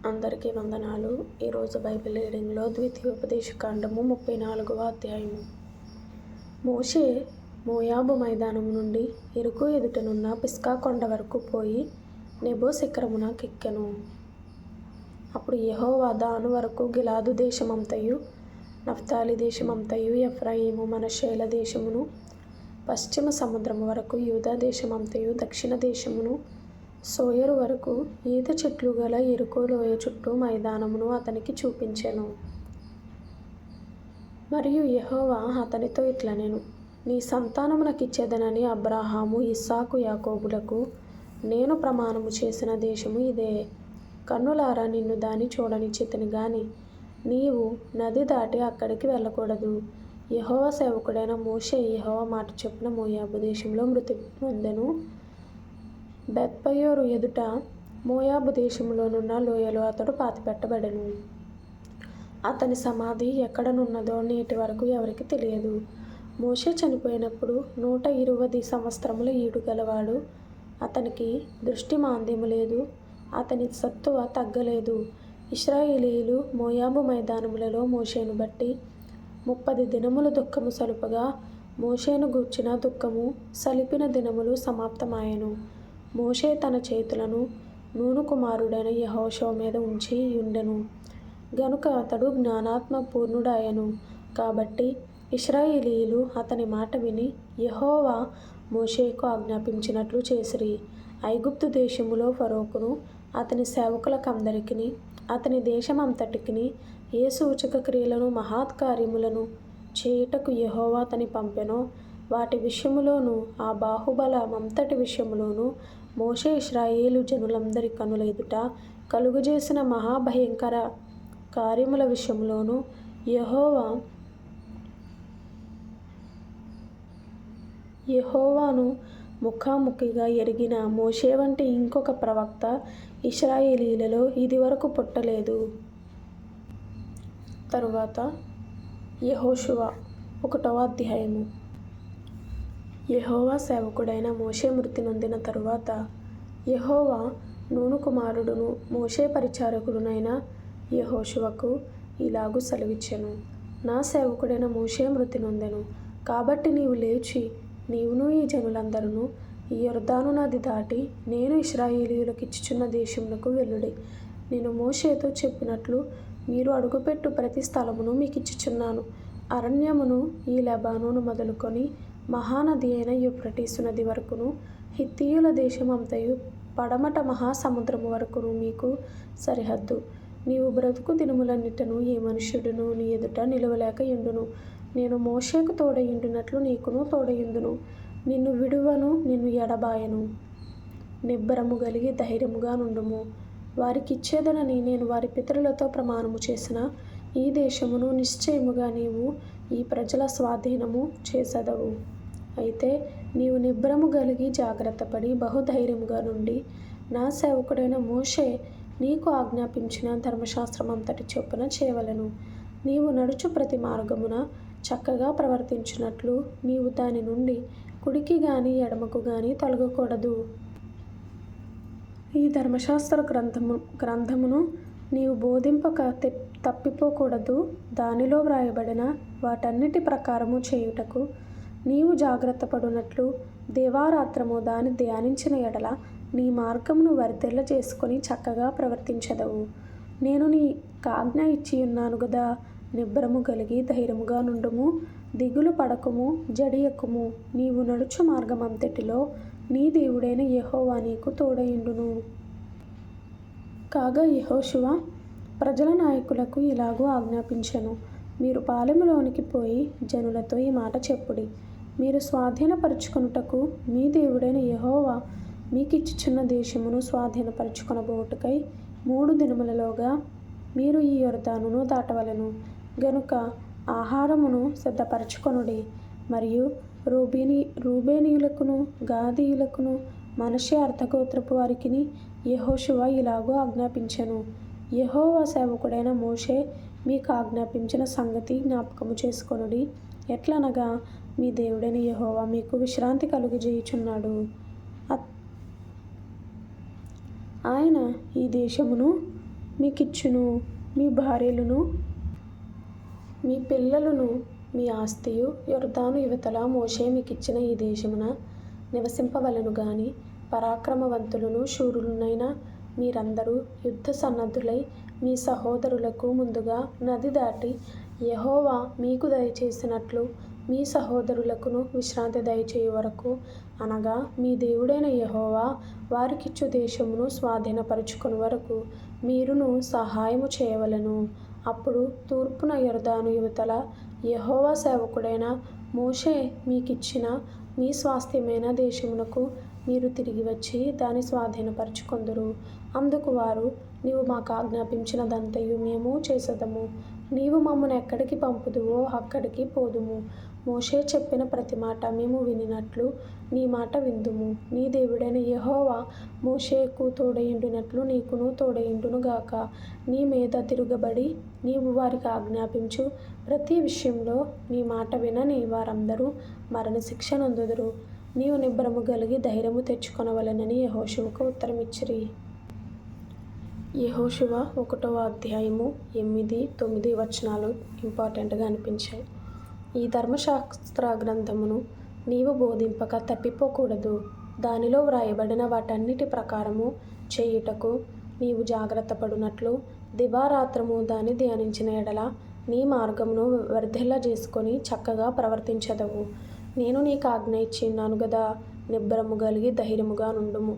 అందరికీ వందనాలు. ఈరోజు బైబిల్ రీడింగ్లో ద్వితీయోపదేశకాండము 34వ అధ్యాయము. మోషే మోయాబు మైదానము నుండి యెరికో ఎదుటనున్న పిస్గా కొండ వరకు పోయి నెబో శిఖరమున కెక్కెను. అప్పుడు యెహోవా దాను వరకు గిలాదు దేశమంతయు, నఫ్తాలి దేశమంతయు, ఎఫ్రాయిము మనష్షేల దేశమును, పశ్చిమ సముద్రము వరకు యూదా దేశమంతయు, దక్షిణ దేశమును, సోయరు వరకు ఈత చెట్లు గల యెరికో లోయ చుట్టూ మైదానమును అతనికి చూపించెను. మరియు యెహోవా అతనితో ఇట్లనెను, నీ సంతానమునకిచ్చేదనని అబ్రాహాము, ఇస్సాకు, యాకోబులకు నేను ప్రమాణము చేసిన దేశము ఇదే. కన్నులారా నిన్ను దాని చూడనిచ్చితిని గాని నీవు నది దాటి అక్కడికి వెళ్ళకూడదు. యెహోవా సేవకుడైన మోషే యెహోవా మాట చొప్పున మోయాబు దేశంలో మృతి నొందెను. బెత్పయోరు ఎదుట మోయాబు దేశములోనున్న లోయలో అతడు పాతిపెట్టబడెను. అతని సమాధి ఎక్కడనున్నదో నేటి వరకు ఎవరికి తెలియదు. మోషే చనిపోయినప్పుడు 120 సంవత్సరముల ఈడు గలవాడు. అతనికి దృష్టి మాంద్యము లేదు, అతని సత్తువ తగ్గలేదు. ఇశ్రాయేలీయులు మోయాబు మైదానములలో మోషేను బట్టి 30 దినములు దుఃఖము సలుపగా మోషేను గూర్చిన దుఃఖము సలిపిన దినములు సమాప్తమాయెను. మోషే తన చేతులను నూను కుమారుడైన యెహోషువ మీద ఉంచి యుండెను గనుక అతడు జ్ఞానాత్మ పూర్ణుడాయెను. కాబట్టి ఇశ్రాయేలీయులు అతని మాట విని యెహోవా మోషేకు ఆజ్ఞాపించినట్లు చేసిరి. ఐగుప్తు దేశములో ఫరోకును అతని సేవకులకందరికిని అతని దేశమంతటికిని ఏ సూచక క్రియలను మహత్కార్యములను చేయుటకు యెహోవా అతని పంపెనో వాటి విషయములోను ఆ బాహుబలమంతటి విషయములోను మోషే ఇశ్రాయేలు జనులందరి కనుల ఎదుట కలుగజేసిన మహాభయంకర కార్యముల విషయములోను యెహోవాను ముఖాముఖిగా ఎరిగిన మోషే వంటి ఇంకొక ప్రవక్త ఇశ్రాయేలీయులలో ఇదివరకు పుట్టలేదు. తరువాత యెహోషువ 1వ అధ్యాయము. యెహోవా సేవకుడైన మోషే మృతి నొందిన తరువాత యెహోవా నూను కుమారుడును మోషే పరిచారకుడునైన యెహోషువకు ఇలాగు సెలవిచ్చెను, నా సేవకుడైన మోషే మృతి నొందెను. కాబట్టి నీవు లేచి నీవును ఈ జనులందరూ ఈ యొర్దాను నది దాటి నేను ఇశ్రాయేలీయులకిచ్చుచున్న దేశమునకు వెళ్ళుడి. నేను మోషేతో చెప్పినట్లు మీరు అడుగుపెట్టు ప్రతి స్థలమును మీకిచ్చుచున్నాను. అరణ్యమును ఈ లెబానోను మొదలుకొని మహానది అయిన యూఫ్రటీసు నది వరకును, హిత్తీయుల దేశమంతయు పడమట మహాసముద్రము వరకును మీకు సరిహద్దు. నీవు బ్రతుకు దినములన్నిటను ఏ మనుష్యుడును నీ ఎదుట నిలువలేక యుండును. నేను మోషేకు తోడయుండినట్లు నీకును తోడయుందును. నిన్ను విడువను, నిన్ను ఎడబాయను. నిబ్బరము గలిగి ధైర్యముగా నుండుము. వారికిచ్చేదనని నేను వారి పితరులతో ప్రమాణము చేసిన ఈ దేశమును నిశ్చయముగా నీవు ఈ ప్రజల స్వాధీనము చేసెదవు. అయితే నీవు నిబ్బరము గలిగి జాగ్రత్తపడి బహుధైర్యముగా నుండి నా సేవకుడైన మోషే నీకు ఆజ్ఞాపించిన ధర్మశాస్త్రమంతటి చొప్పున చేయవలెను. నీవు నడుచు ప్రతి మార్గమున చక్కగా ప్రవర్తించినట్లు నీవు దాని నుండి కుడికి గాని ఎడమకు గాని తొలగకూడదు. ఈ ధర్మశాస్త్ర గ్రంథమును నీవు బోధింపక తప్పిపోకూడదు. దానిలో వ్రాయబడిన వాటన్నిటి ప్రకారము చేయుటకు నీవు జాగ్రత్త పడునట్లు దేవారాత్రము దాన్ని ధ్యానించిన ఎడల నీ మార్గమును వర్ధిల్ల చేసుకొని చక్కగా ప్రవర్తించెదవు. నేను నీకాజ్ఞ ఇచ్చియున్నాను గదా. నిబ్బరము కలిగి ధైర్యముగా నుండుము, దిగులు పడకుము, జడియకుము. నీవు నడుచు మార్గమంతటిలో నీ దేవుడైన యెహోవా నీకు తోడయుండును. కాగా యెహోషువ ప్రజల నాయకులకు ఇలాగూ ఆజ్ఞాపించెను, మీరు పాలెములోనికి పోయి జనులతో ఈ మాట చెప్పుడి. మీరు స్వాధీనపరచుకొనుటకు మీ దేవుడైన యెహోవా మీకిచ్చుచున్న దేశమును స్వాధీనపరచుకొనబోటుకై 3 దినములలోగా మీరు ఈ యొర్దానును దాటవలెను. గనుక ఆహారమును సిద్ధపరచుకొనుడి. మరియు రూబేనీయులకును గాదీయులకును మనష్షే అర్థగోత్రపు వారికిని యెహోషువ ఇలాగూ ఆజ్ఞాపించెను, యెహోవా సేవకుడైన మోషే మీకు ఆజ్ఞాపించిన సంగతి జ్ఞాపకము చేసుకొనుడి. ఎట్లనగా మీ దేవుడైన యెహోవా మీకు విశ్రాంతి కలుగజేయుచున్నాడు. ఆయన ఈ దేశమును మీకిచ్చును. మీ భార్యలను మీ పిల్లలను మీ ఆస్తియు యొర్దాను యువతల మోషే మీకిచ్చిన ఈ దేశమున నివసింపవలెను గాని పరాక్రమవంతులను శూరులనైన మీరందరూ యుద్ధ సన్నద్ధులై మీ సహోదరులకు ముందుగా నది దాటి యెహోవా మీకు దయచేసినట్లు మీ సహోదరులకును విశ్రాంతి దయచేయు వరకు, అనగా మీ దేవుడైన యెహోవా వారికిచ్చు దేశమును స్వాధీనపరచుకొను వరకు మీరును సహాయము చేయవలెను. అప్పుడు తూర్పున యొర్దాను యువతల యెహోవా సేవకుడైన మోషే మీకిచ్చిన మీ స్వాస్థ్యమైన దేశమునకు మీరు తిరిగి వచ్చి దాని స్వాధీనపరచుకొందురు. అందుకు వారు, నీవు మాకు ఆజ్ఞాపించినదంతయు మేము చేసెదము. నీవు మమ్మను ఎక్కడికి పంపుదువో అక్కడికి పోదుము. మోషే చెప్పిన ప్రతి మాట మేము వినినట్లు నీ మాట విందుము. నీ దేవుడైన యెహోవా మోషేకు తోడయుండినట్లు నీకును తోడయుండునుగాక. నీ మీద తిరుగబడి నీవు వారికి ఆజ్ఞాపించు ప్రతి విషయంలో నీ మాట వినని వారందరూ మరణశిక్ష నొందుదురు. నీవు నిబ్బరము కలిగి ధైర్యము తెచ్చుకొనవలెనని యెహోషువకు ఉత్తరమిచ్చిరి. యెహోషువ 1వ అధ్యాయము 8, 9 వచనాలు ఇంపార్టెంట్గా అనిపించాయి. ఈ ధర్మశాస్త్ర గ్రంథమును నీవు బోధింపక తప్పిపోకూడదు. దానిలో వ్రాయబడిన వాటన్నిటి ప్రకారము చేయుటకు నీవు జాగ్రత్త పడునట్లు దివారాత్రము దాన్ని ధ్యానించిన ఎడల నీ మార్గమును వర్ధిల్లజేసుకొని చక్కగా ప్రవర్తించెదవు. నేను నీకు ఆజ్ఞ ఇచ్చిన్నాను గదా. నిబ్బరము కలిగి ధైర్యముగా నుండుము.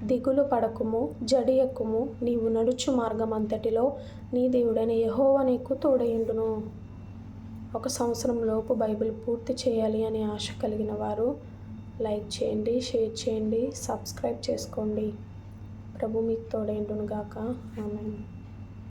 దిగులు పడకుము, జడియక్కుము. నీవు నడుచు మార్గమంతటిలో నీ దేవుడైన యెహోవా నీకు తోడయుండును. 1 సంవత్సరంలోపు బైబిల్ పూర్తి చేయాలి అనే ఆశ కలిగిన వారు లైక్ చేయండి, షేర్ చేయండి, సబ్స్క్రైబ్ చేసుకోండి. ప్రభు మీకు తోడయుండును గాక. ఆమేన్.